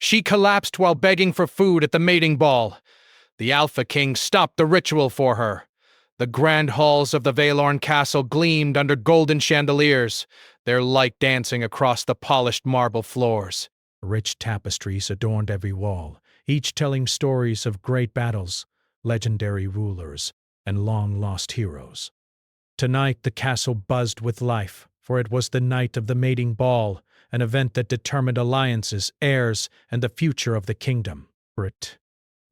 She collapsed while begging for food at the mating ball. The Alpha King stopped the ritual for her. The grand halls of the Valorn castle gleamed under golden chandeliers, their light dancing across the polished marble floors. Rich tapestries adorned every wall, each telling stories of great battles, legendary rulers, and long-lost heroes. Tonight the castle buzzed with life, for it was the night of the mating ball, an event that determined alliances, heirs, and the future of the kingdom.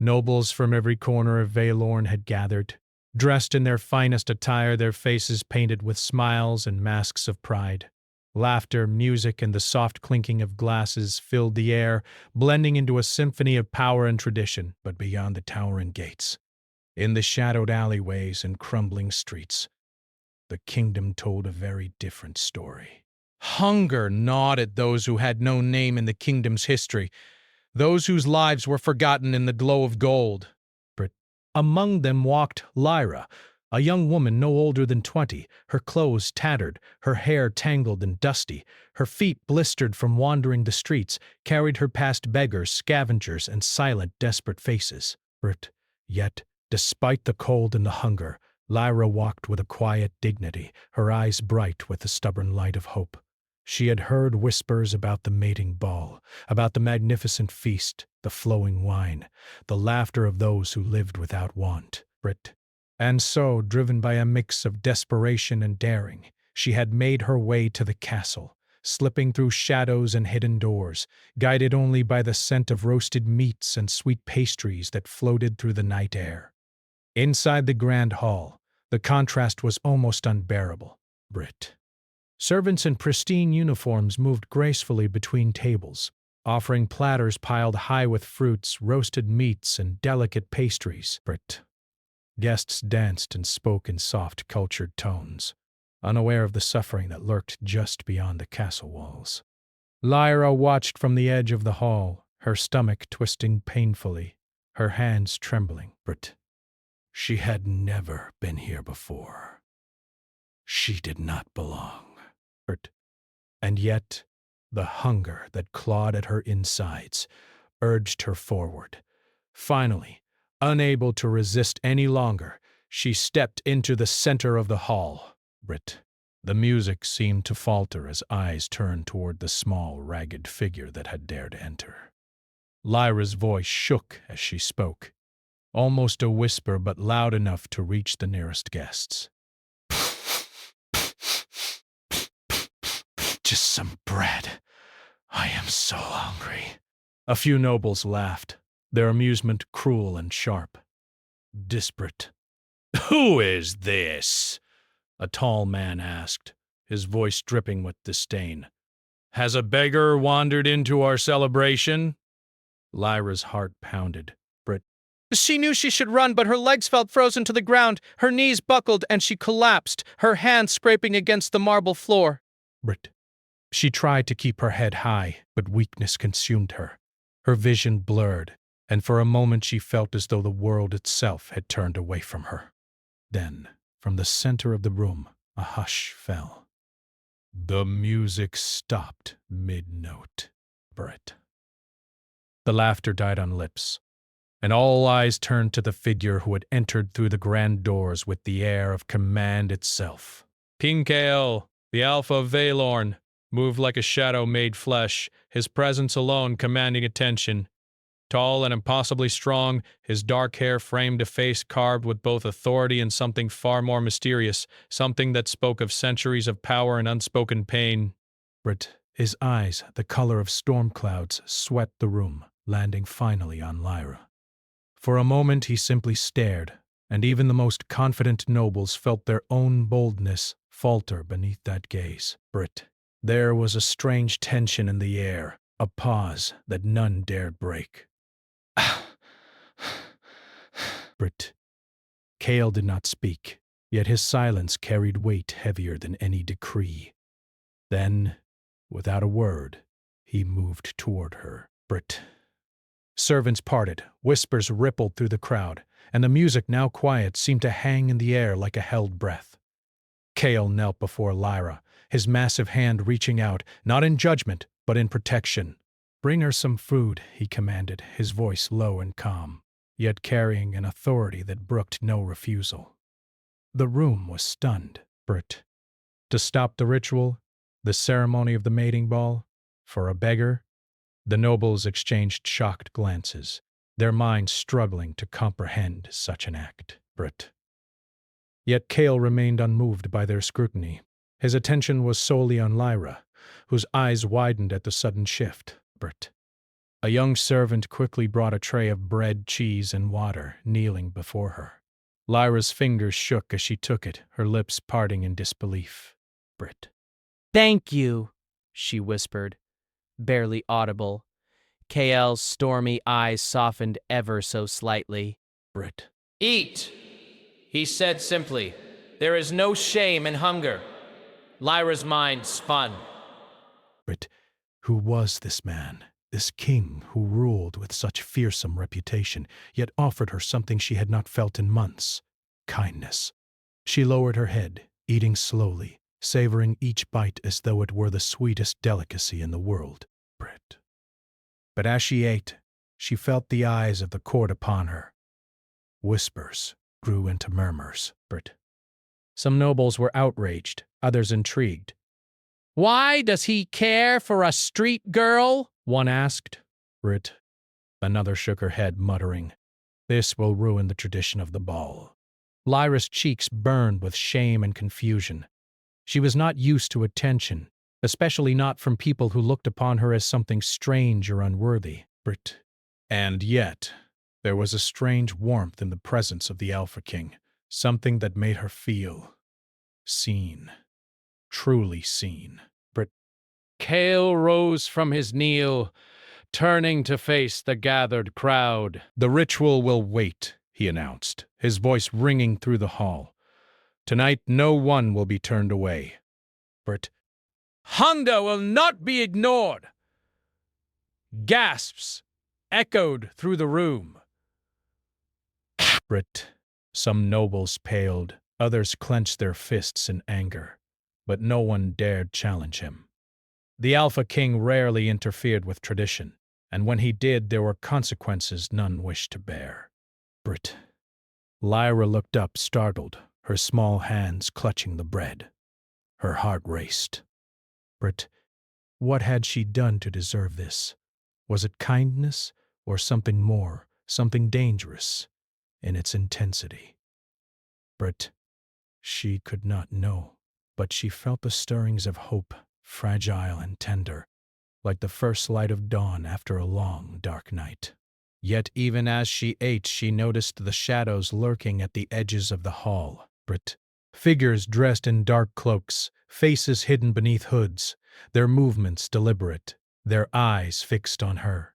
Nobles from every corner of Valorn had gathered, dressed in their finest attire, their faces painted with smiles and masks of pride. Laughter, music, and the soft clinking of glasses filled the air, blending into a symphony of power and tradition. But beyond the towering gates, in the shadowed alleyways and crumbling streets, the kingdom told a very different story. Hunger gnawed at those who had no name in the kingdom's history, those whose lives were forgotten in the glow of gold. Among them walked Lyra, a young woman no older than 20, her clothes tattered, her hair tangled and dusty, her feet blistered from wandering the streets, carried her past beggars, scavengers, and silent, desperate faces. Yet, despite the cold and the hunger, Lyra walked with a quiet dignity, her eyes bright with the stubborn light of hope. She had heard whispers about the mating ball, about the magnificent feast, the flowing wine, the laughter of those who lived without want. And so, driven by a mix of desperation and daring, she had made her way to the castle, slipping through shadows and hidden doors, guided only by the scent of roasted meats and sweet pastries that floated through the night air. Inside the grand hall, the contrast was almost unbearable. Servants in pristine uniforms moved gracefully between tables, offering platters piled high with fruits, roasted meats, and delicate pastries. Guests danced and spoke in soft, cultured tones, unaware of the suffering that lurked just beyond the castle walls. Lyra watched from the edge of the hall, her stomach twisting painfully, her hands trembling. She had never been here before. She did not belong. And yet, the hunger that clawed at her insides urged her forward. Finally, unable to resist any longer, she stepped into the center of the hall. The music seemed to falter as eyes turned toward the small, ragged figure that had dared enter. Lyra's voice shook as she spoke, almost a whisper but loud enough to reach the nearest guests. Just some bread. I am so hungry. A few nobles laughed, their amusement cruel and sharp. Disparate. Who is this? A tall man asked, his voice dripping with disdain. Has a beggar wandered into our celebration? Lyra's heart pounded. She knew she should run, but her legs felt frozen to the ground, her knees buckled, and she collapsed, her hands scraping against the marble floor. She tried to keep her head high, but weakness consumed her. Her vision blurred, and for a moment she felt as though the world itself had turned away from her. Then, from the center of the room, a hush fell. The music stopped mid-note. The laughter died on lips, and all eyes turned to the figure who had entered through the grand doors with the air of command itself. King Kael, the Alpha of Valorn, moved like a shadow made flesh, his presence alone commanding attention. Tall and impossibly strong, his dark hair framed a face carved with both authority and something far more mysterious, something that spoke of centuries of power and unspoken pain. His eyes, the color of storm clouds, swept the room, landing finally on Lyra. For a moment he simply stared, and even the most confident nobles felt their own boldness falter beneath that gaze. There was a strange tension in the air, a pause that none dared break. Kael did not speak, yet his silence carried weight heavier than any decree. Then, without a word, he moved toward her. Servants parted, whispers rippled through the crowd, and the music, now quiet, seemed to hang in the air like a held breath. Kael knelt before Lyra, his massive hand reaching out, not in judgment, but in protection. Bring her some food, he commanded, his voice low and calm, yet carrying an authority that brooked no refusal. The room was stunned. Brit. To stop the ritual, the ceremony of the mating ball, for a beggar? The nobles exchanged shocked glances, their minds struggling to comprehend such an act. Brit. Yet Cale remained unmoved by their scrutiny. His attention was solely on Lyra, whose eyes widened at the sudden shift. Brit. A young servant quickly brought a tray of bread, cheese, and water, kneeling before her. Lyra's fingers shook as she took it, her lips parting in disbelief. Brit. "Thank you," she whispered, barely audible. Kael's stormy eyes softened ever so slightly. Brit. "Eat," he said simply. "There is no shame in hunger." Lyra's mind spun. Brit. Who was this man? This king who ruled with such fearsome reputation, yet offered her something she had not felt in months: kindness. She lowered her head, eating slowly, savoring each bite as though it were the sweetest delicacy in the world. Brit. But as she ate, she felt the eyes of the court upon her. Whispers grew into murmurs. Brit. Some nobles were outraged, others intrigued. "Why does he care for a street girl?" one asked. Brit. Another shook her head, muttering, "This will ruin the tradition of the ball." Lyra's cheeks burned with shame and confusion. She was not used to attention, especially not from people who looked upon her as something strange or unworthy. Brit. And yet, there was a strange warmth in the presence of the Alpha King, something that made her feel seen. Truly seen. Brit. Cale rose from his kneel, turning to face the gathered crowd. "The ritual will wait," he announced, his voice ringing through the hall. "Tonight no one will be turned away." Brit. "Hunger will not be ignored!" Gasps echoed through the room. Brit. Some nobles paled, others clenched their fists in anger, but no one dared challenge him. The Alpha King rarely interfered with tradition, and when he did, there were consequences none wished to bear. Brit. Lyra looked up, startled, her small hands clutching the bread. Her heart raced. Brit. What had she done to deserve this? Was it kindness, or something more, something dangerous in its intensity? Brit. She could not know, but she felt the stirrings of hope, fragile and tender, like the first light of dawn after a long, dark night. Yet even as she ate, she noticed the shadows lurking at the edges of the hall. Brit. Figures dressed in dark cloaks, faces hidden beneath hoods, their movements deliberate, their eyes fixed on her.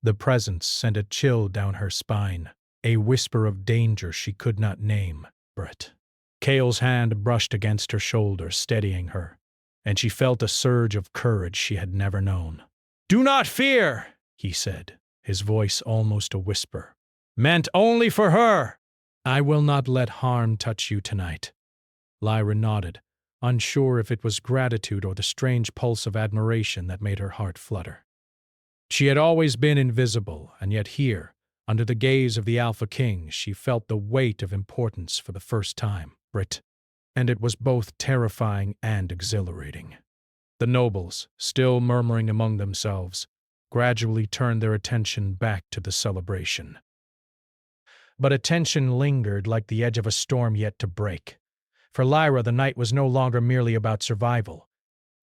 The presence sent a chill down her spine, a whisper of danger she could not name. Brit. Cale's hand brushed against her shoulder, steadying her, and she felt a surge of courage she had never known. "Do not fear," he said, his voice almost a whisper. "Meant only for her. I will not let harm touch you tonight." Lyra nodded, unsure if it was gratitude or the strange pulse of admiration that made her heart flutter. She had always been invisible, and yet here, under the gaze of the Alpha King, she felt the weight of importance for the first time. Brit. And it was both terrifying and exhilarating. The nobles, still murmuring among themselves, gradually turned their attention back to the celebration. But attention lingered like the edge of a storm yet to break. For Lyra, the night was no longer merely about survival.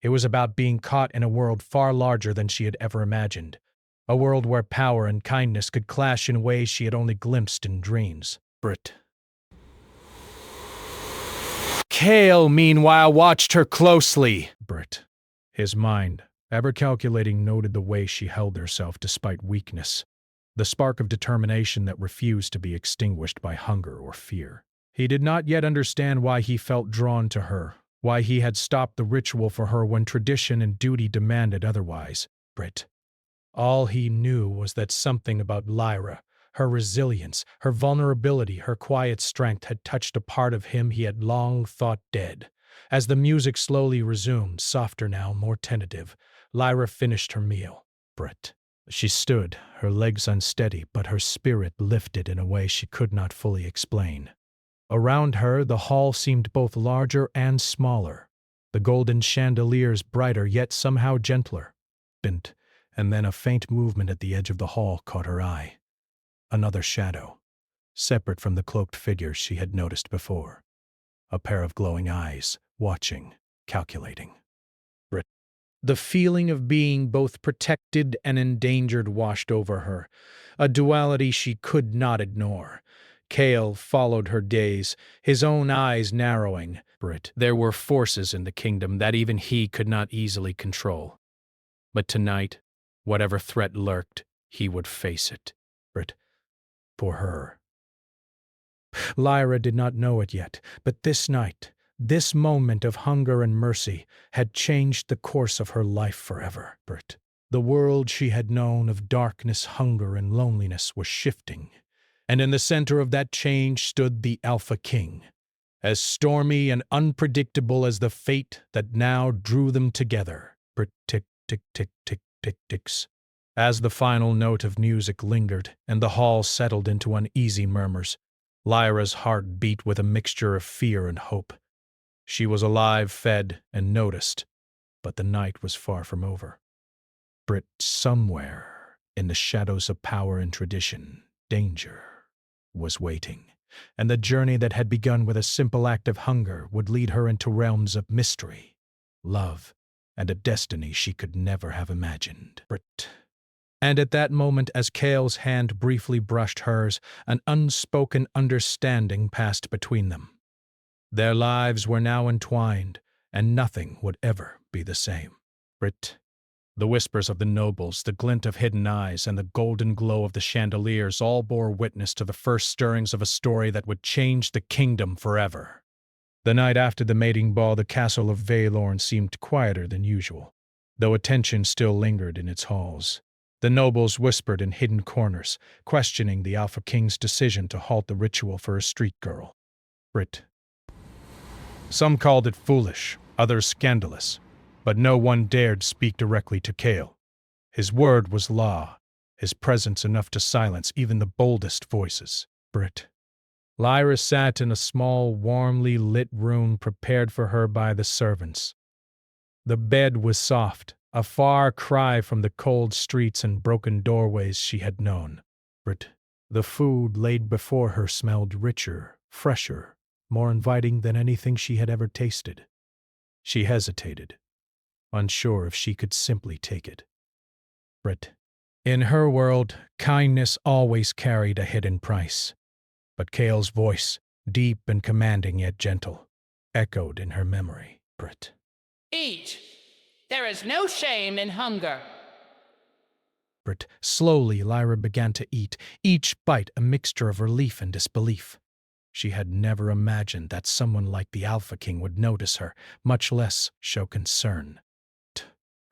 It was about being caught in a world far larger than she had ever imagined, a world where power and kindness could clash in ways she had only glimpsed in dreams. Brit. Cale, meanwhile, watched her closely. Brit. His mind, ever calculating, noted the way she held herself despite weakness, the spark of determination that refused to be extinguished by hunger or fear. He did not yet understand why he felt drawn to her, why he had stopped the ritual for her when tradition and duty demanded otherwise. Brit. All he knew was that something about Lyra, her resilience, her vulnerability, her quiet strength had touched a part of him he had long thought dead. As the music slowly resumed, softer now, more tentative, Lyra finished her meal. Brit. She stood, her legs unsteady, but her spirit lifted in a way she could not fully explain. Around her, the hall seemed both larger and smaller, the golden chandeliers brighter yet somehow gentler. Bent, and then a faint movement at the edge of the hall caught her eye. Another shadow, separate from the cloaked figures she had noticed before. A pair of glowing eyes, watching, calculating. The feeling of being both protected and endangered washed over her, a duality she could not ignore. Cale followed her gaze, his own eyes narrowing. There were forces in the kingdom that even he could not easily control. But tonight, whatever threat lurked, he would face it. For her. Lyra did not know it yet, but this night, this moment of hunger and mercy, had changed the course of her life forever. The world she had known of darkness, hunger, and loneliness was shifting, and in the center of that change stood the Alpha King, as stormy and unpredictable as the fate that now drew them together. Tick, tick, tick, tick, tick, ticks. As the final note of music lingered and the hall settled into uneasy murmurs, Lyra's heart beat with a mixture of fear and hope. She was alive, fed, and noticed, but the night was far from over. Somewhere, in the shadows of power and tradition, danger was waiting, and the journey that had begun with a simple act of hunger would lead her into realms of mystery, love, and a destiny she could never have imagined. And at that moment, as Cale's hand briefly brushed hers, an unspoken understanding passed between them. Their lives were now entwined, and nothing would ever be the same. The whispers of the nobles, the glint of hidden eyes, and the golden glow of the chandeliers all bore witness to the first stirrings of a story that would change the kingdom forever. The night after the mating ball, the castle of Vaylorn seemed quieter than usual, though attention still lingered in its halls. The nobles whispered in hidden corners, questioning the Alpha King's decision to halt the ritual for a street girl. Some called it foolish, others scandalous, but no one dared speak directly to Cale. His word was law, his presence enough to silence even the boldest voices. Lyra sat in a small, warmly lit room prepared for her by the servants. The bed was soft, a far cry from the cold streets and broken doorways she had known. The food laid before her smelled richer, fresher, more inviting than anything she had ever tasted. She hesitated, unsure if she could simply take it. In her world, kindness always carried a hidden price. But Cale's voice, deep and commanding yet gentle, echoed in her memory. Eat! There is no shame in hunger. Slowly, Lyra began to eat, each bite a mixture of relief and disbelief. She had never imagined that someone like the Alpha King would notice her, much less show concern.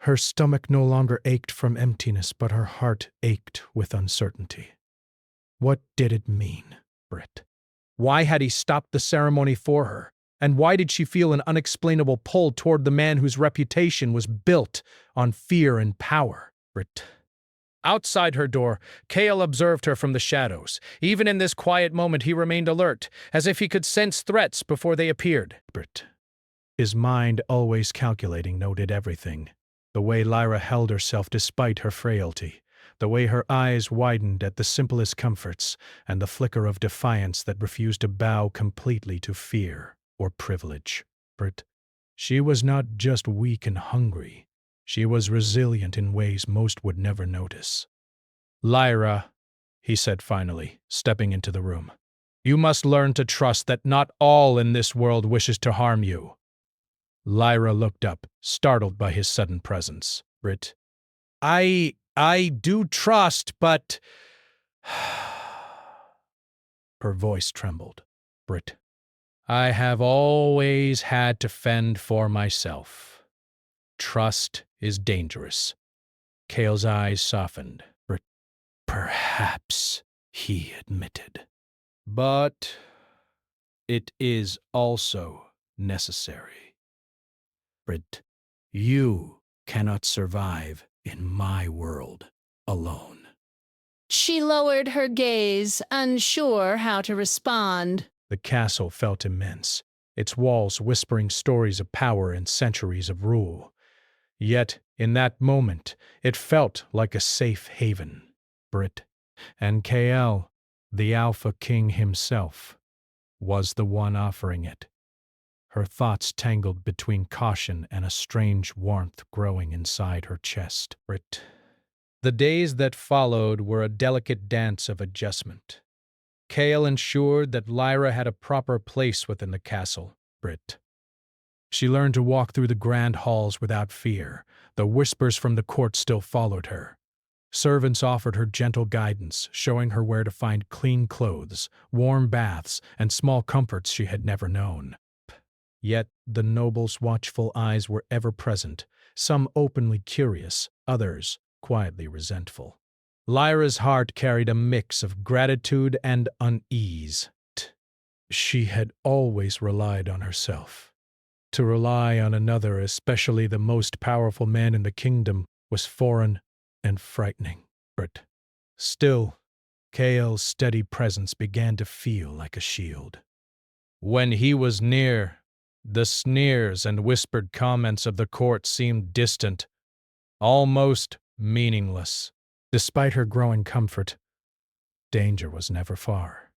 Her stomach no longer ached from emptiness, but her heart ached with uncertainty. What did it mean? Why had he stopped the ceremony for her? And why did she feel an unexplainable pull toward the man whose reputation was built on fear and power? Outside her door, Cale observed her from the shadows. Even in this quiet moment, he remained alert, as if he could sense threats before they appeared. His mind, always calculating, noted everything. The way Lyra held herself despite her frailty, the way her eyes widened at the simplest comforts, and the flicker of defiance that refused to bow completely to fear or privilege. She was not just weak and hungry. She was resilient in ways most would never notice. Lyra, he said finally, stepping into the room, you must learn to trust that not all in this world wishes to harm you. Lyra looked up, startled by his sudden presence. I do trust, but... Her voice trembled. I have always had to fend for myself. Trust is dangerous. Cale's eyes softened. Perhaps, he admitted. But it is also necessary. You cannot survive in my world alone. She lowered her gaze, unsure how to respond. The castle felt immense, its walls whispering stories of power and centuries of rule. Yet, in that moment, it felt like a safe haven. Brit and KL, the Alpha King himself, was the one offering it. Her thoughts tangled between caution and a strange warmth growing inside her chest. Brit. The days that followed were a delicate dance of adjustment. Kale ensured that Lyra had a proper place within the castle. Brit. She learned to walk through the grand halls without fear. The whispers from the court still followed her. Servants offered her gentle guidance, showing her where to find clean clothes, warm baths, and small comforts she had never known. Yet the nobles' watchful eyes were ever present, some openly curious, others quietly resentful. Lyra's heart carried a mix of gratitude and unease. She had always relied on herself. To rely on another, especially the most powerful man in the kingdom, was foreign and frightening. But still, Kael's steady presence began to feel like a shield. When he was near, the sneers and whispered comments of the court seemed distant, almost meaningless. Despite her growing comfort, danger was never far.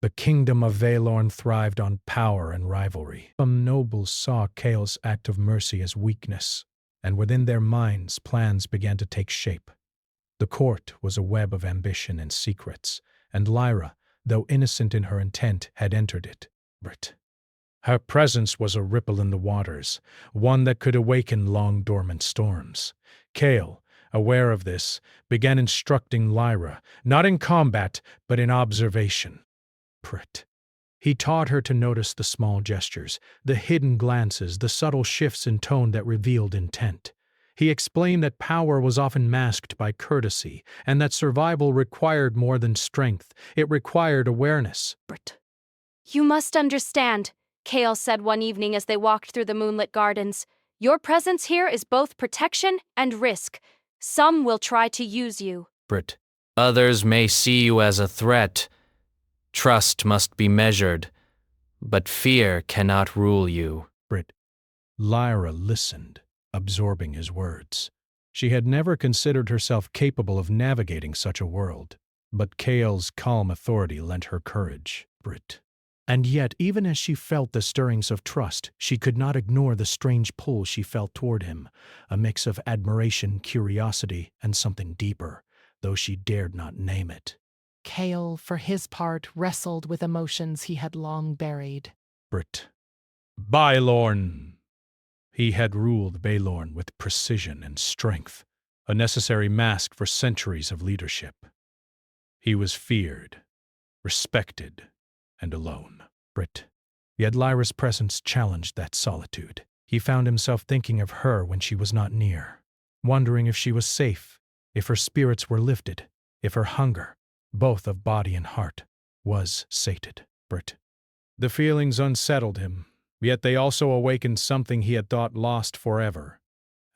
The kingdom of Valorn thrived on power and rivalry. Some nobles saw Kael's act of mercy as weakness, and within their minds plans began to take shape. The court was a web of ambition and secrets, and Lyra, though innocent in her intent, had entered it. Her presence was a ripple in the waters, one that could awaken long-dormant storms. Kael, aware of this, began instructing Lyra, not in combat, but in observation. He taught her to notice the small gestures, the hidden glances, the subtle shifts in tone that revealed intent. He explained that power was often masked by courtesy, and that survival required more than strength. It required awareness. You must understand, Kael said one evening as they walked through the moonlit gardens. Your presence here is both protection and risk. Some will try to use you. Others may see you as a threat. Trust must be measured, but fear cannot rule you. Lyra listened, absorbing his words. She had never considered herself capable of navigating such a world, but Kael's calm authority lent her courage. And yet, even as she felt the stirrings of trust, she could not ignore the strange pull she felt toward him, a mix of admiration, curiosity, and something deeper, though she dared not name it. Kael, for his part, wrestled with emotions he had long buried. Baelorn. He had ruled Baelorn with precision and strength, a necessary mask for centuries of leadership. He was feared, respected, and alone. Yet Lyra's presence challenged that solitude. He found himself thinking of her when she was not near, wondering if she was safe, if her spirits were lifted, if her hunger, both of body and heart, was sated. The feelings unsettled him, yet they also awakened something he had thought lost forever.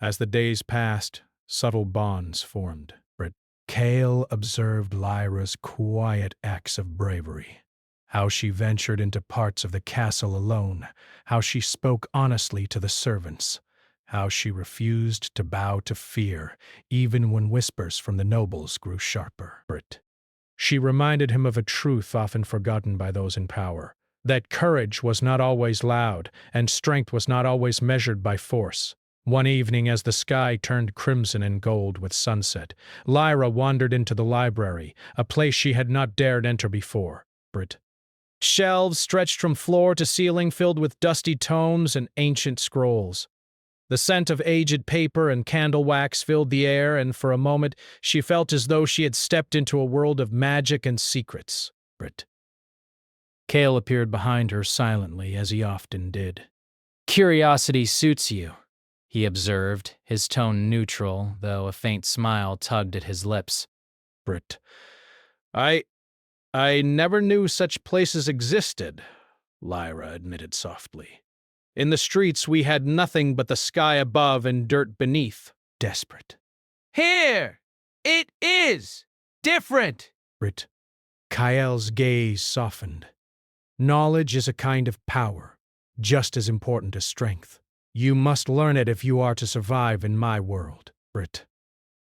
As the days passed, subtle bonds formed. Kael observed Lyra's quiet acts of bravery. How she ventured into parts of the castle alone, how she spoke honestly to the servants, how she refused to bow to fear, even when whispers from the nobles grew sharper. She reminded him of a truth often forgotten by those in power, that courage was not always loud, and strength was not always measured by force. One evening, as the sky turned crimson and gold with sunset, Lyra wandered into the library, a place she had not dared enter before. Shelves stretched from floor to ceiling filled with dusty tomes and ancient scrolls. The scent of aged paper and candle wax filled the air, and for a moment she felt as though she had stepped into a world of magic and secrets. Kael appeared behind her silently, as he often did. Curiosity suits you, he observed, his tone neutral, though a faint smile tugged at his lips. I never knew such places existed, Lyra admitted softly. In the streets we had nothing but the sky above and dirt beneath. Desperate. Here! It is different. Brit. Kael's gaze softened. Knowledge is a kind of power, just as important as strength. You must learn it if you are to survive in my world, Brit.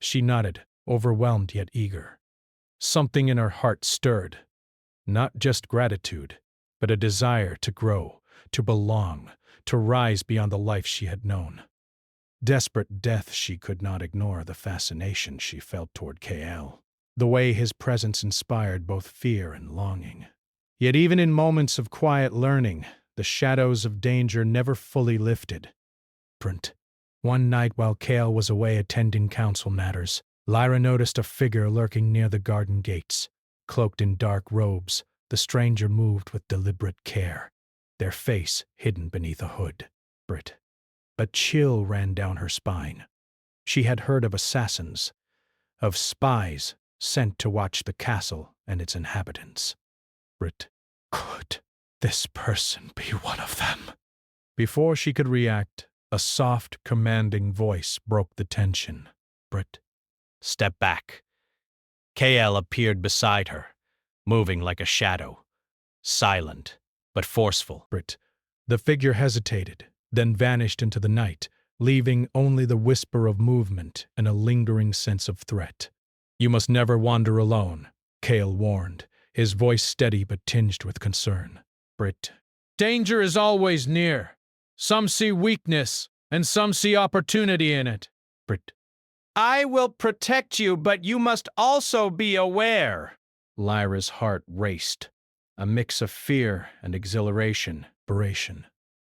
She nodded, overwhelmed yet eager. Something in her heart stirred. Not just gratitude, but a desire to grow, to belong, to rise beyond the life she had known. Desperate death, she could not ignore the fascination she felt toward Kael, the way his presence inspired both fear and longing. Yet even in moments of quiet learning, the shadows of danger never fully lifted. One night while Kael was away attending council matters, Lyra noticed a figure lurking near the garden gates. Cloaked in dark robes, the stranger moved with deliberate care, their face hidden beneath a hood. A chill ran down her spine. She had heard of assassins, of spies sent to watch the castle and its inhabitants. Could this person be one of them? Before she could react, a soft, commanding voice broke the tension. Step back. Kael appeared beside her, moving like a shadow, silent but forceful. The figure hesitated, then vanished into the night, leaving only the whisper of movement and a lingering sense of threat. You must never wander alone, Kael warned, his voice steady but tinged with concern. Danger is always near. Some see weakness, and some see opportunity in it. I will protect you, but you must also be aware. Lyra's heart raced, a mix of fear and exhilaration.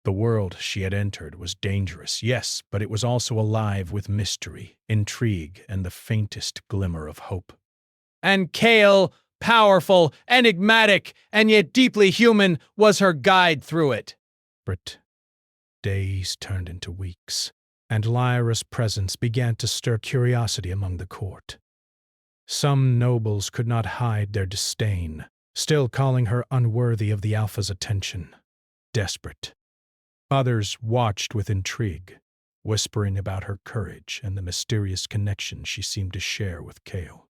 The world she had entered was dangerous, yes, but it was also alive with mystery, intrigue, and the faintest glimmer of hope. And Kael, powerful, enigmatic, and yet deeply human, was her guide through it. Days turned into weeks, and Lyra's presence began to stir curiosity among the court. Some nobles could not hide their disdain, still calling her unworthy of the Alpha's attention. Desperate. Others watched with intrigue, whispering about her courage and the mysterious connection she seemed to share with Kael.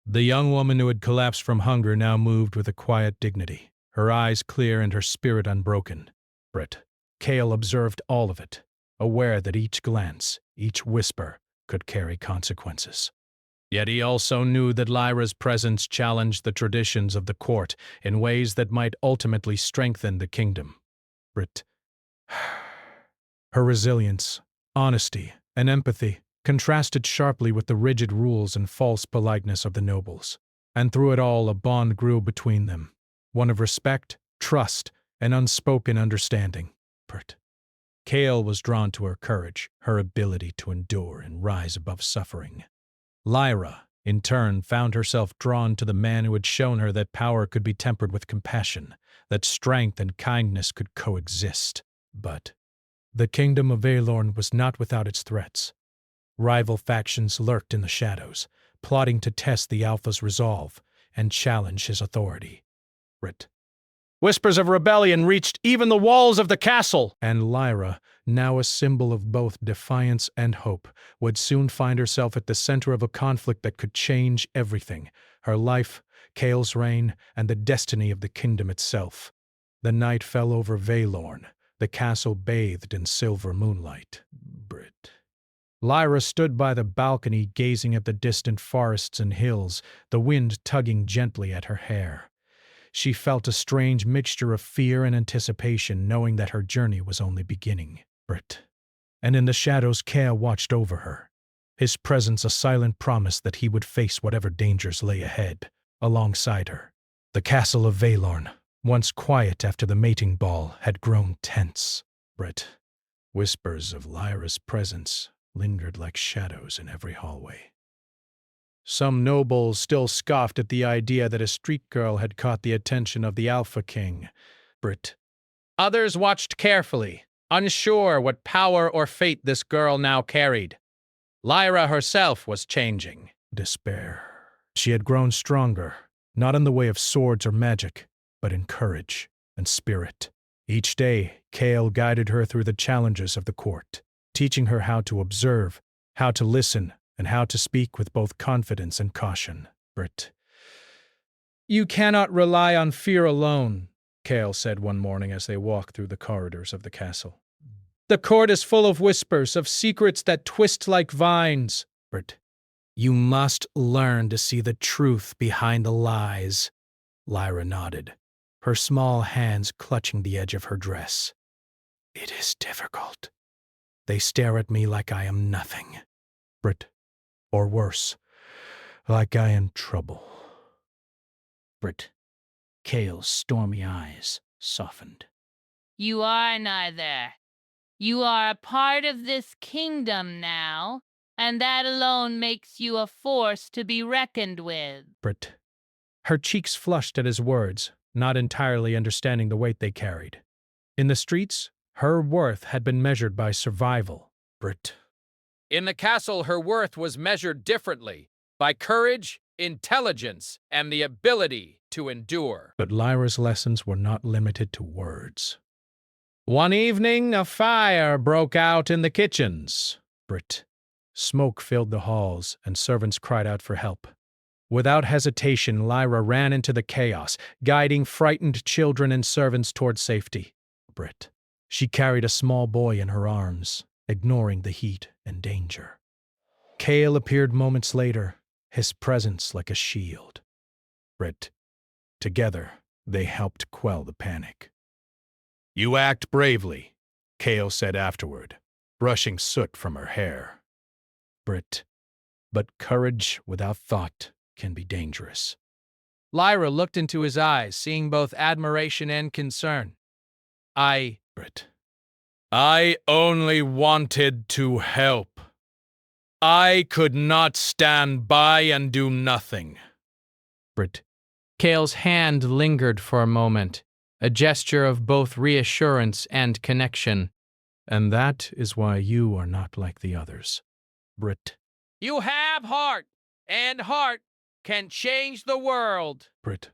The young woman who had collapsed from hunger now moved with a quiet dignity, her eyes clear and her spirit unbroken. Kael observed all of it, aware that each glance, each whisper, could carry consequences. Yet he also knew that Lyra's presence challenged the traditions of the court in ways that might ultimately strengthen the kingdom. Her resilience, honesty, and empathy contrasted sharply with the rigid rules and false politeness of the nobles, and through it all a bond grew between them, one of respect, trust, and unspoken understanding. Kael was drawn to her courage, her ability to endure and rise above suffering. Lyra, in turn, found herself drawn to the man who had shown her that power could be tempered with compassion, that strength and kindness could coexist. But the kingdom of Velorn was not without its threats. Rival factions lurked in the shadows, plotting to test the Alpha's resolve and challenge his authority. Whispers of rebellion reached even the walls of the castle. And Lyra, now a symbol of both defiance and hope, would soon find herself at the center of a conflict that could change everything: her life, Kael's reign, and the destiny of the kingdom itself. The night fell over Velorn, the castle bathed in silver moonlight. Lyra stood by the balcony gazing at the distant forests and hills, the wind tugging gently at her hair. She felt a strange mixture of fear and anticipation, knowing that her journey was only beginning. And in the shadows, Kael watched over her, his presence a silent promise that he would face whatever dangers lay ahead, alongside her. The castle of Velorn, once quiet after the mating ball, had grown tense. Whispers of Lyra's presence lingered like shadows in every hallway. Some nobles still scoffed at the idea that a street girl had caught the attention of the Alpha King. Others watched carefully, unsure what power or fate this girl now carried. Lyra herself was changing. Despair. She had grown stronger, not in the way of swords or magic, but in courage and spirit. Each day, Kael guided her through the challenges of the court, teaching her how to observe, how to listen, and how to speak with both confidence and caution. Brit. You cannot rely on fear alone, Kale said one morning as they walked through the corridors of the castle. The court is full of whispers, of secrets that twist like vines. Brit. You must learn to see the truth behind the lies. Lyra nodded, her small hands clutching the edge of her dress. It is difficult. They stare at me like I am nothing. Brit. Or worse, like I am trouble. Brit. Kale's stormy eyes softened. You are neither. You are a part of this kingdom now, and that alone makes you a force to be reckoned with. Brit. Her cheeks flushed at his words, not entirely understanding the weight they carried. In the streets, her worth had been measured by survival. Brit. In the castle, her worth was measured differently, by courage, intelligence, and the ability to endure. But Lyra's lessons were not limited to words. One evening, a fire broke out in the kitchens. Brit. Smoke filled the halls, and servants cried out for help. Without hesitation, Lyra ran into the chaos, guiding frightened children and servants toward safety. Brit. She carried a small boy in her arms, ignoring the heat and danger. Kale appeared moments later, his presence like a shield. Brit. Together, they helped quell the panic. You act bravely, Kale said afterward, brushing soot from her hair. Brit. But courage without thought can be dangerous. Lyra looked into his eyes, seeing both admiration and concern. Brit. I only wanted to help. I could not stand by and do nothing. Brit. Kale's hand lingered for a moment, a gesture of both reassurance and connection. And that is why you are not like the others. Brit. You have heart, and heart can change the world. Brit.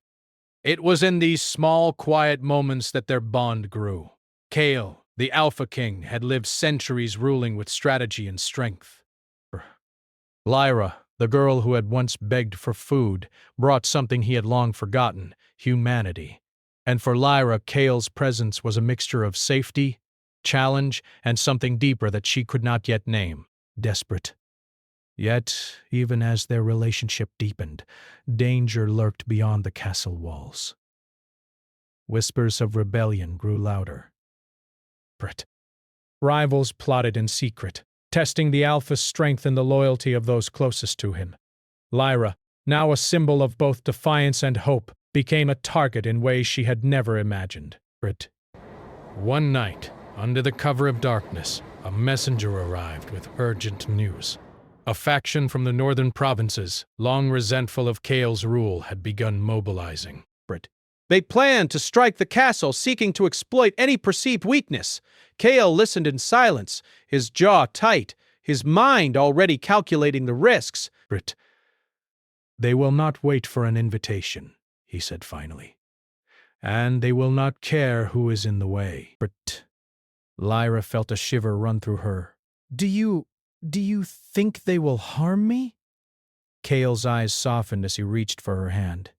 It was in these small, quiet moments that their bond grew. Kale, the Alpha King, had lived centuries ruling with strategy and strength. Lyra, the girl who had once begged for food, brought something he had long forgotten, humanity. And for Lyra, Kale's presence was a mixture of safety, challenge, and something deeper that she could not yet name, desperate. Yet, even as their relationship deepened, danger lurked beyond the castle walls. Whispers of rebellion grew louder. Brit. Rivals plotted in secret, testing the Alpha's strength and the loyalty of those closest to him. Lyra, now a symbol of both defiance and hope, became a target in ways she had never imagined. Brit. One night, under the cover of darkness, a messenger arrived with urgent news. A faction from the northern provinces, long resentful of Kale's rule, had begun mobilizing. Brit. They planned to strike the castle, seeking to exploit any perceived weakness. Kale listened in silence, his jaw tight, his mind already calculating the risks. Brit. They will not wait for an invitation, he said finally. And they will not care who is in the way. Brit. Lyra felt a shiver run through her. Do you think they will harm me? Kale's eyes softened as he reached for her hand.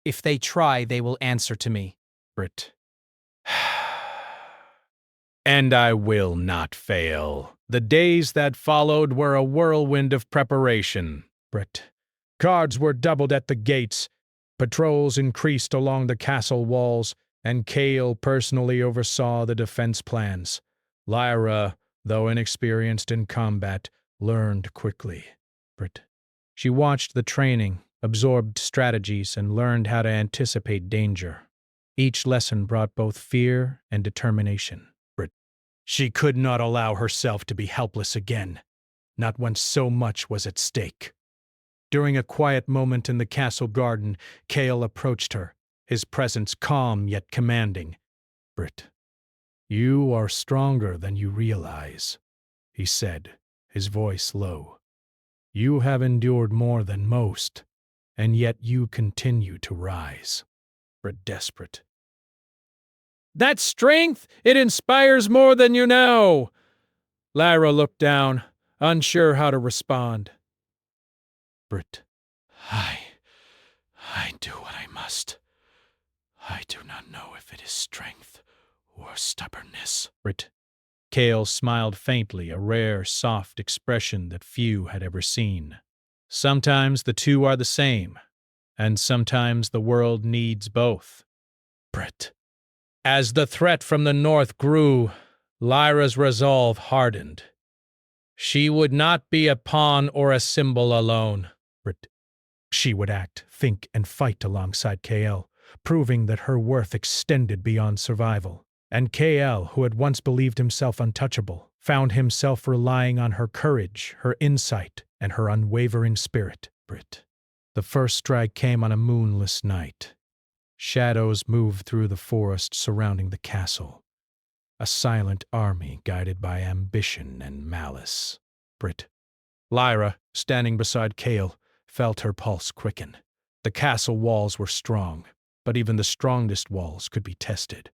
If they try, they will answer to me. Brit. And I will not fail. The days that followed were a whirlwind of preparation. Brit. Guards were doubled at the gates. Patrols increased along the castle walls, and Kale personally oversaw the defense plans. Lyra, though inexperienced in combat, learned quickly. Brit. She watched the training, absorbed strategies, and learned how to anticipate danger. Each lesson brought both fear and determination. Brit. She could not allow herself to be helpless again, not when so much was at stake. During a quiet moment in the castle garden, Kale approached her, his presence calm yet commanding. Brit. You are stronger than you realize, he said, his voice low. You have endured more than most, and yet you continue to rise. Brit desperate. That strength, it inspires more than you know. Lyra looked down, unsure how to respond. Brit. I do what I must. I do not know if it is strength or stubbornness. Brit. Kale smiled faintly, a rare, soft expression that few had ever seen. Sometimes the two are the same, and sometimes the world needs both. Brit. As the threat from the north grew, Lyra's resolve hardened. She would not be a pawn or a symbol alone. Brit. She would act, think, and fight alongside KL, proving that her worth extended beyond survival. And KL, who had once believed himself untouchable, found himself relying on her courage, her insight, and her unwavering spirit. Brit. The first strike came on a moonless night. Shadows moved through the forest surrounding the castle. A silent army guided by ambition and malice. Brit. Lyra, standing beside Kale, felt her pulse quicken. The castle walls were strong, but even the strongest walls could be tested.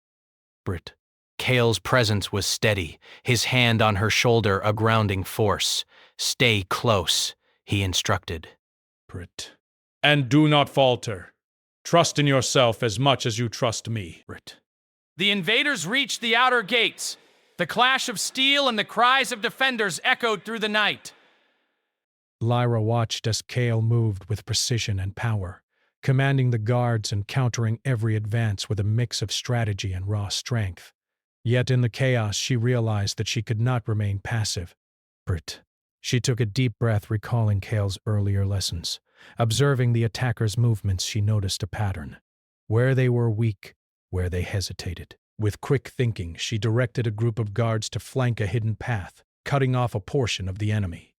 Brit. Kale's presence was steady, his hand on her shoulder a grounding force. "Stay close," he instructed. Brit. And do not falter. Trust in yourself as much as you trust me. Brit. The invaders reached the outer gates. The clash of steel and the cries of defenders echoed through the night. Lyra watched as Kale moved with precision and power, commanding the guards and countering every advance with a mix of strategy and raw strength. Yet in the chaos she realized that she could not remain passive. Brit. She took a deep breath, recalling Kale's earlier lessons. Observing the attackers' movements, she noticed a pattern. Where they were weak, where they hesitated. With quick thinking, she directed a group of guards to flank a hidden path, cutting off a portion of the enemy.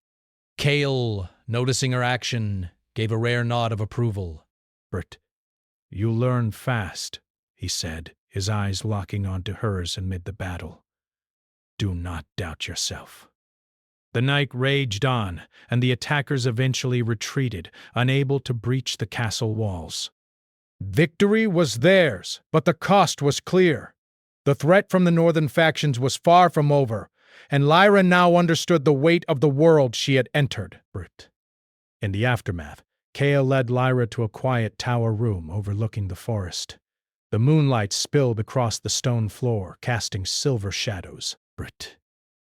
Kale, noticing her action, gave a rare nod of approval. Brit. You learn fast, he said, his eyes locking onto hers amid the battle. Do not doubt yourself. The night raged on, and the attackers eventually retreated, unable to breach the castle walls. Victory was theirs, but the cost was clear. The threat from the northern factions was far from over, and Lyra now understood the weight of the world she had entered. Brit. In the aftermath, Kale led Lyra to a quiet tower room overlooking the forest. The moonlight spilled across the stone floor, casting silver shadows. Brit.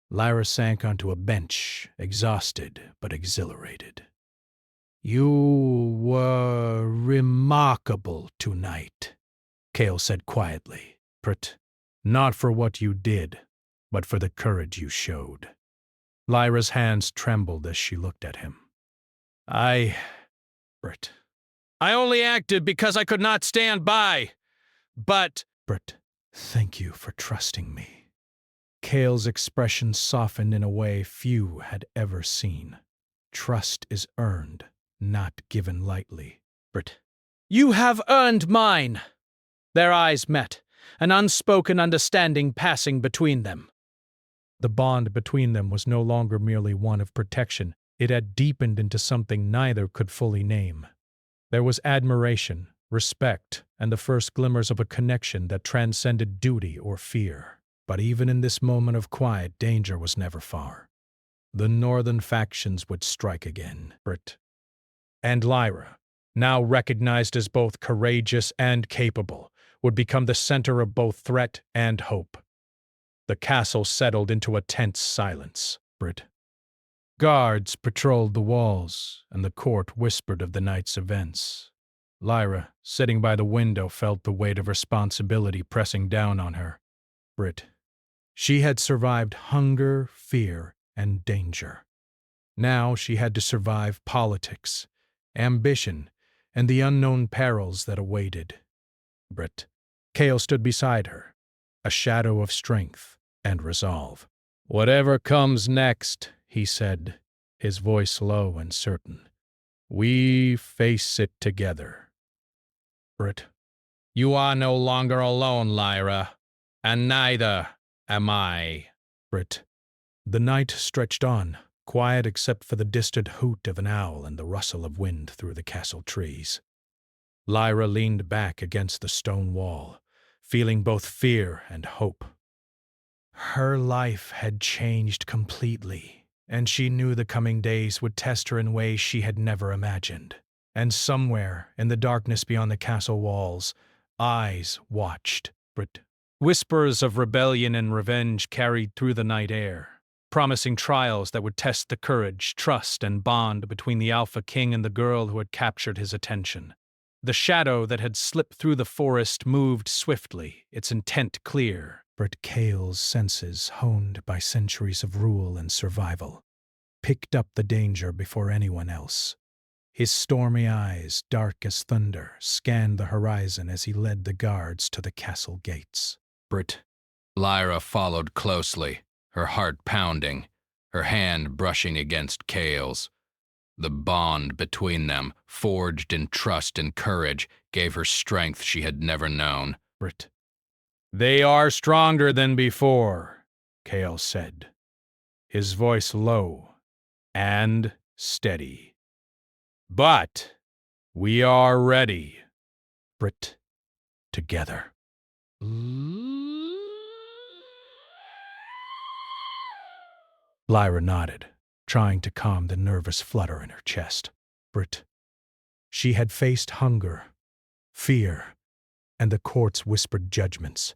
Lyra sank onto a bench, exhausted but exhilarated. You were remarkable tonight, Kale said quietly. Brit. Not for what you did, but for the courage you showed. Lyra's hands trembled as she looked at him. Brit. I only acted because I could not stand by. But... Brit, thank you for trusting me. Kale's expression softened in a way few had ever seen. Trust is earned, not given lightly. Brit. You have earned mine. Their eyes met, an unspoken understanding passing between them. The bond between them was no longer merely one of protection. It had deepened into something neither could fully name. There was admiration, respect, and the first glimmers of a connection that transcended duty or fear. But even in this moment of quiet, danger was never far. The northern factions would strike again. Brit. And Lyra, now recognized as both courageous and capable, would become the center of both threat and hope. The castle settled into a tense silence. Brit. Guards patrolled the walls, and the court whispered of the night's events. Lyra, sitting by the window, felt the weight of responsibility pressing down on her. Brit. She had survived hunger, fear, and danger. Now she had to survive politics, ambition, and the unknown perils that awaited. Brit. Kale stood beside her, a shadow of strength and resolve. Whatever comes next, he said, his voice low and certain, we face it together. Brit. You are no longer alone, Lyra, and neither am I. Brit. The night stretched on, quiet except for the distant hoot of an owl and the rustle of wind through the castle trees. Lyra leaned back against the stone wall, feeling both fear and hope. Her life had changed completely. and she knew the coming days would test her in ways she had never imagined. And somewhere, in the darkness beyond the castle walls, eyes watched Brit. Whispers of rebellion and revenge carried through the night air, promising trials that would test the courage, trust, and bond between the Alpha King and the girl who had captured his attention. The shadow that had slipped through the forest moved swiftly, its intent clear. Brit Kale's senses, honed by centuries of rule and survival, picked up the danger before anyone else. His stormy eyes, dark as thunder, scanned the horizon as he led the guards to the castle gates. Brit. Lyra followed closely, her heart pounding, her hand brushing against Kale's. The bond between them, forged in trust and courage, gave her strength she had never known. Brit. They are stronger than before, Kale said, his voice low and steady. But we are ready. Brit. Together. Lyra nodded, trying to calm the nervous flutter in her chest. Brit. She had faced hunger, fear, and the court's whispered judgments.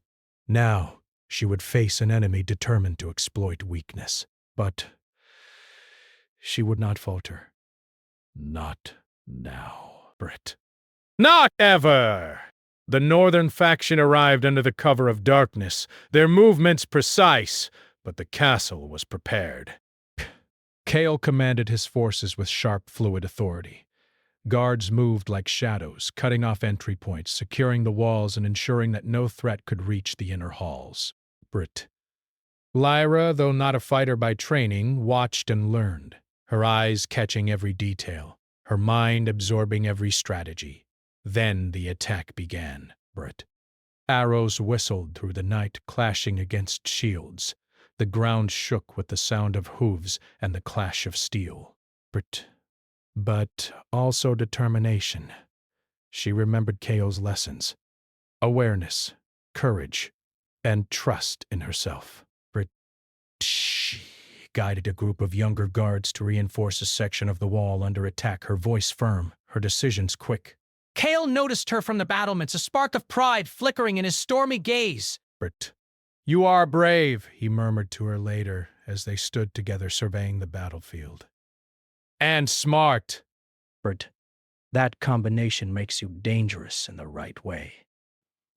Now she would face an enemy determined to exploit weakness. But she would not falter. Not now, Brit. Not ever! The northern faction arrived under the cover of darkness, their movements precise, but the castle was prepared. Kale commanded his forces with sharp, fluid authority. Guards moved like shadows, cutting off entry points, securing the walls, and ensuring that no threat could reach the inner halls. Brit. Lyra, though not a fighter by training, watched and learned, her eyes catching every detail, her mind absorbing every strategy. Then the attack began, Brit. Arrows whistled through the night, clashing against shields. The ground shook with the sound of hooves and the clash of steel. But also determination. She remembered Kale's lessons. Awareness, courage, and trust in herself. She guided a group of younger guards to reinforce a section of the wall under attack, her voice firm, her decisions quick. Kale noticed her from the battlements, a spark of pride flickering in his stormy gaze. Brit. You are brave, he murmured to her later as they stood together surveying the battlefield. And smart. Brit, that combination makes you dangerous in the right way.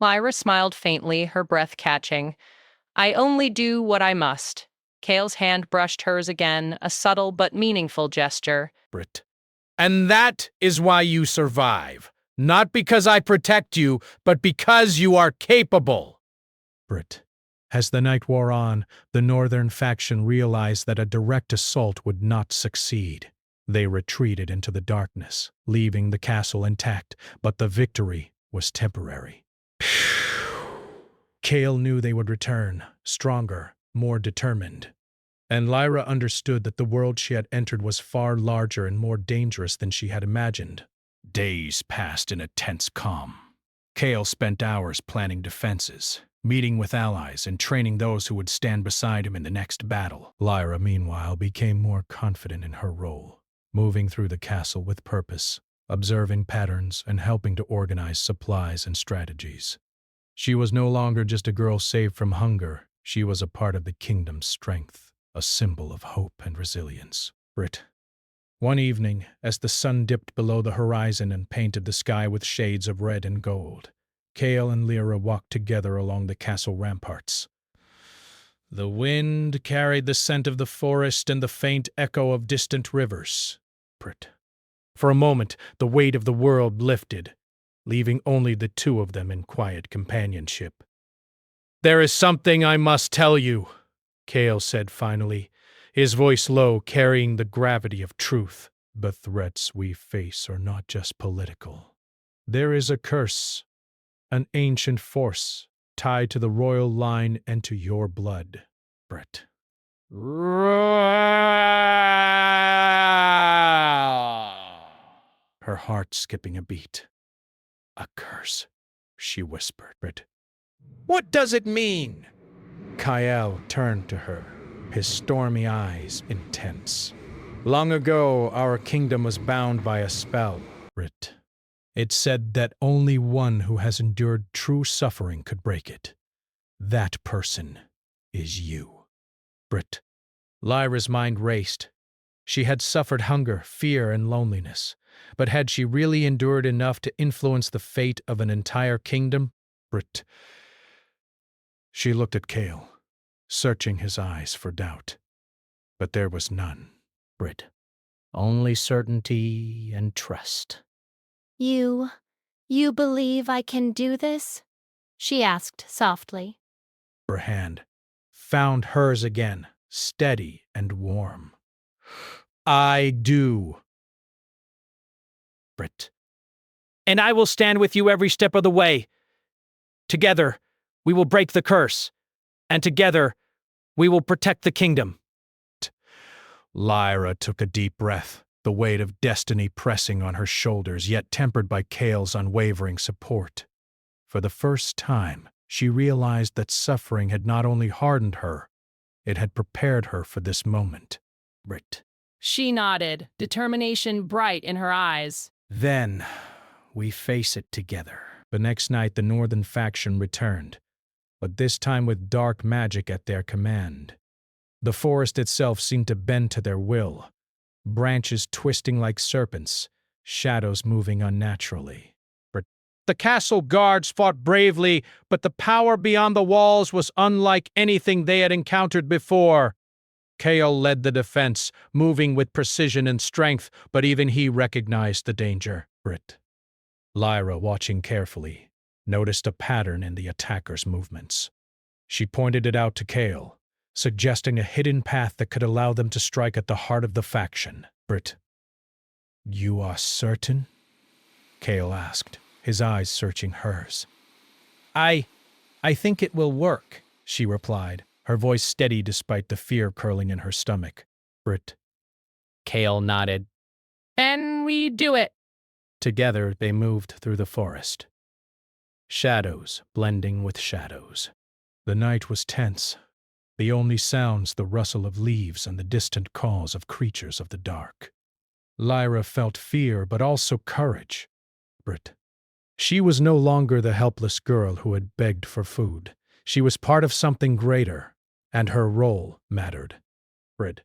Lyra smiled faintly, her breath catching. I only do what I must. Kale's hand brushed hers again, a subtle but meaningful gesture. Brit. And that is why you survive. Not because I protect you, but because you are capable. Brit. As the night wore on, the northern faction realized that a direct assault would not succeed. They retreated into the darkness, leaving the castle intact, but the victory was temporary. Kale knew they would return, stronger, more determined. And Lyra understood that the world she had entered was far larger and more dangerous than she had imagined. Days passed in a tense calm. Kale spent hours planning defenses, meeting with allies and training those who would stand beside him in the next battle. Lyra, meanwhile, became more confident in her role, moving through the castle with purpose, observing patterns and helping to organize supplies and strategies. She was no longer just a girl saved from hunger. She was a part of the kingdom's strength, a symbol of hope and resilience. Brit. One evening, as the sun dipped below the horizon and painted the sky with shades of red and gold, Kale and Lyra walked together along the castle ramparts. The wind carried the scent of the forest and the faint echo of distant rivers. Brit. For a moment, the weight of the world lifted, leaving only the two of them in quiet companionship. There is something I must tell you, Kale said finally, his voice low, carrying the gravity of truth. The threats we face are not just political. There is a curse, an ancient force, tied to the royal line and to your blood, Brit. Her heart skipping a beat. A curse, she whispered. Brit. What does it mean? Kyle turned to her, his stormy eyes intense. Long ago, our kingdom was bound by a spell, Brit. It said that only one who has endured true suffering could break it. That person is you. Brit. Lyra's mind raced. She had suffered hunger, fear, and loneliness. But had she really endured enough to influence the fate of an entire kingdom? Brit. She looked at Cale, searching his eyes for doubt. But there was none. Brit. Only certainty and trust. You believe I can do this? She asked softly. Her hand found hers again, steady and warm. I do. Brit. And I will stand with you every step of the way. Together, we will break the curse. And together, we will protect the kingdom. Lyra took a deep breath, the weight of destiny pressing on her shoulders, yet tempered by Cale's unwavering support. For the first time, she realized that suffering had not only hardened her, it had prepared her for this moment. Brit. She nodded, determination bright in her eyes. Then, we face it together. The next night, the northern faction returned, but this time with dark magic at their command. The forest itself seemed to bend to their will, branches twisting like serpents, shadows moving unnaturally. The castle guards fought bravely, but the power beyond the walls was unlike anything they had encountered before. Cale led the defense, moving with precision and strength, but even he recognized the danger. Brit. Lyra, watching carefully, noticed a pattern in the attackers' movements. She pointed it out to Cale, suggesting a hidden path that could allow them to strike at the heart of the faction. Brit. You are certain? Cale asked, his eyes searching hers. I think it will work, she replied, her voice steady despite the fear curling in her stomach. Brit. Cale nodded. And we do it. Together they moved through the forest. Shadows blending with shadows. The night was tense. The only sounds the rustle of leaves and the distant calls of creatures of the dark. Lyra felt fear, but also courage. Brit. She was no longer the helpless girl who had begged for food. She was part of something greater, and her role mattered. Brit.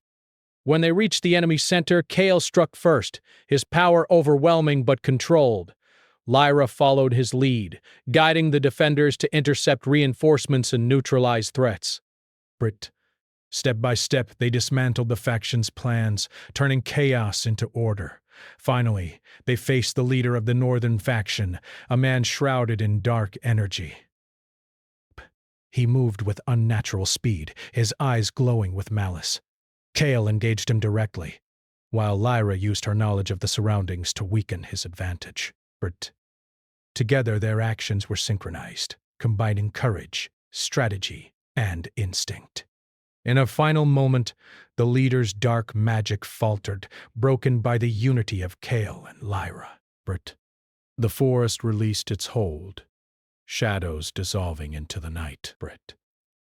When they reached the enemy center, Cale struck first, his power overwhelming but controlled. Lyra followed his lead, guiding the defenders to intercept reinforcements and neutralize threats. Brit. Step by step, they dismantled the faction's plans, turning chaos into order. Finally, they faced the leader of the northern faction, a man shrouded in dark energy. He moved with unnatural speed, his eyes glowing with malice. Cale engaged him directly, while Lyra used her knowledge of the surroundings to weaken his advantage. Brit. Together, their actions were synchronized, combining courage, strategy, and instinct. In a final moment, the leader's dark magic faltered, broken by the unity of Cale and Lyra. Brit. The forest released its hold, shadows dissolving into the night. Brit.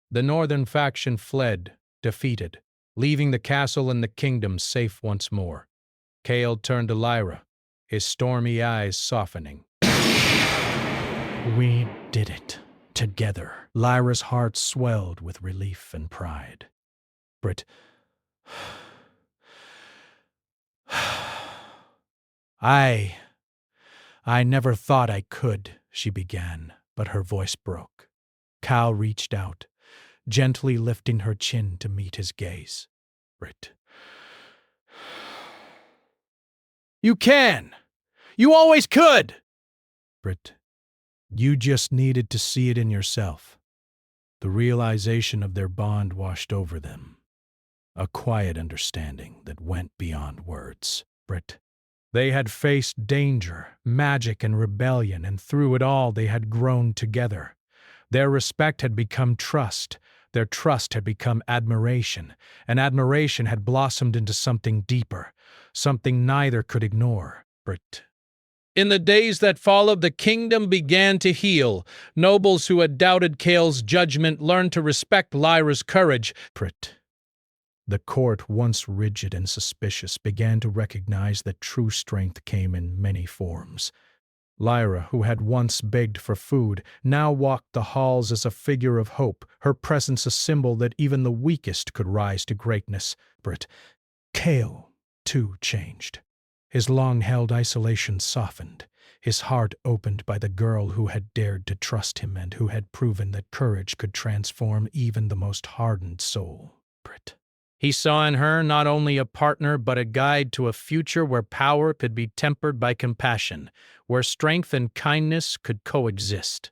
The northern faction fled, defeated, leaving the castle and the kingdom safe once more. Cale turned to Lyra, his stormy eyes softening. We did it. Together. Lyra's heart swelled with relief and pride. Brit. I never thought I could, she began, but her voice broke. Cal reached out, gently lifting her chin to meet his gaze. Brit. You can! You always could! Brit. You just needed to see it in yourself. The realization of their bond washed over them. A quiet understanding that went beyond words. Brit. They had faced danger, magic, and rebellion, and through it all they had grown together. Their respect had become trust. Their trust had become admiration, and admiration had blossomed into something deeper, something neither could ignore. Brit. In the days that followed, the kingdom began to heal. Nobles who had doubted Cale's judgment learned to respect Lyra's courage. Brit. The court, once rigid and suspicious, began to recognize that true strength came in many forms. Lyra, who had once begged for food, now walked the halls as a figure of hope, her presence a symbol that even the weakest could rise to greatness. But Cale, too, changed. His long-held isolation softened, his heart opened by the girl who had dared to trust him and who had proven that courage could transform even the most hardened soul. Brit. He saw in her not only a partner but a guide to a future where power could be tempered by compassion, where strength and kindness could coexist.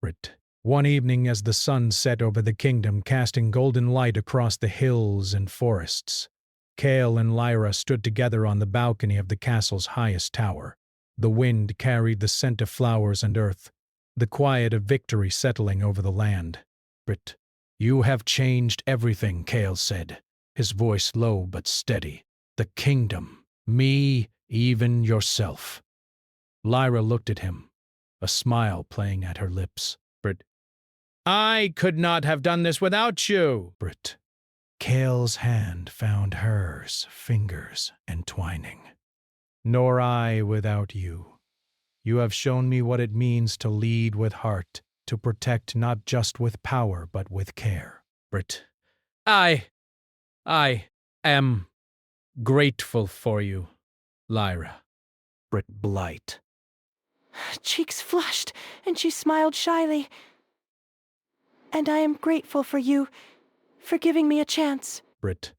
Brit. One evening as the sun set over the kingdom, casting golden light across the hills and forests, Cale and Lyra stood together on the balcony of the castle's highest tower. The wind carried the scent of flowers and earth, the quiet of victory settling over the land. Brit. You have changed everything, Cale said, his voice low but steady. The kingdom, me, even yourself. Lyra looked at him, a smile playing at her lips. Brit. I could not have done this without you. Brit. Cale's hand found hers, fingers entwining. Nor I without you. You have shown me what it means to lead with heart, to protect not just with power but with care. Brit. I am grateful for you, Lyra. Brit Blight. Cheeks flushed, and she smiled shyly. And I am grateful for you, for giving me a chance. Brit.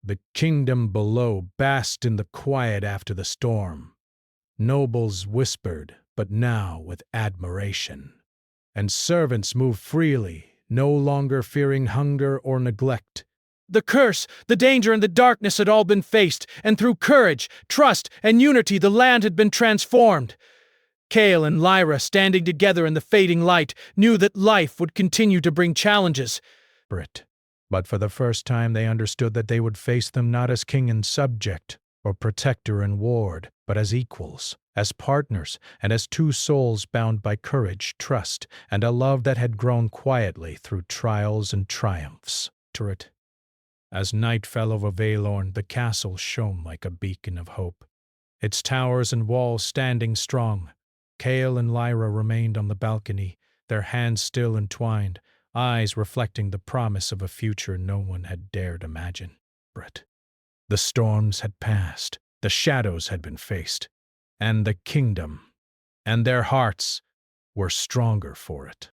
The kingdom below basked in the quiet after the storm. Nobles whispered, but now with admiration. And servants moved freely, no longer fearing hunger or neglect. The curse, the danger, and the darkness had all been faced, and through courage, trust, and unity the land had been transformed. Cale and Lyra, standing together in the fading light, knew that life would continue to bring challenges. Brit. But for the first time they understood that they would face them not as king and subject, or protector and ward, but as equals, as partners, and as two souls bound by courage, trust, and a love that had grown quietly through trials and triumphs. Turret. As night fell over Valorn, the castle shone like a beacon of hope, its towers and walls standing strong. Cale and Lyra remained on the balcony, their hands still entwined, eyes reflecting the promise of a future no one had dared imagine. Brit. The storms had passed, the shadows had been faced, and the kingdom, and their hearts were stronger for it.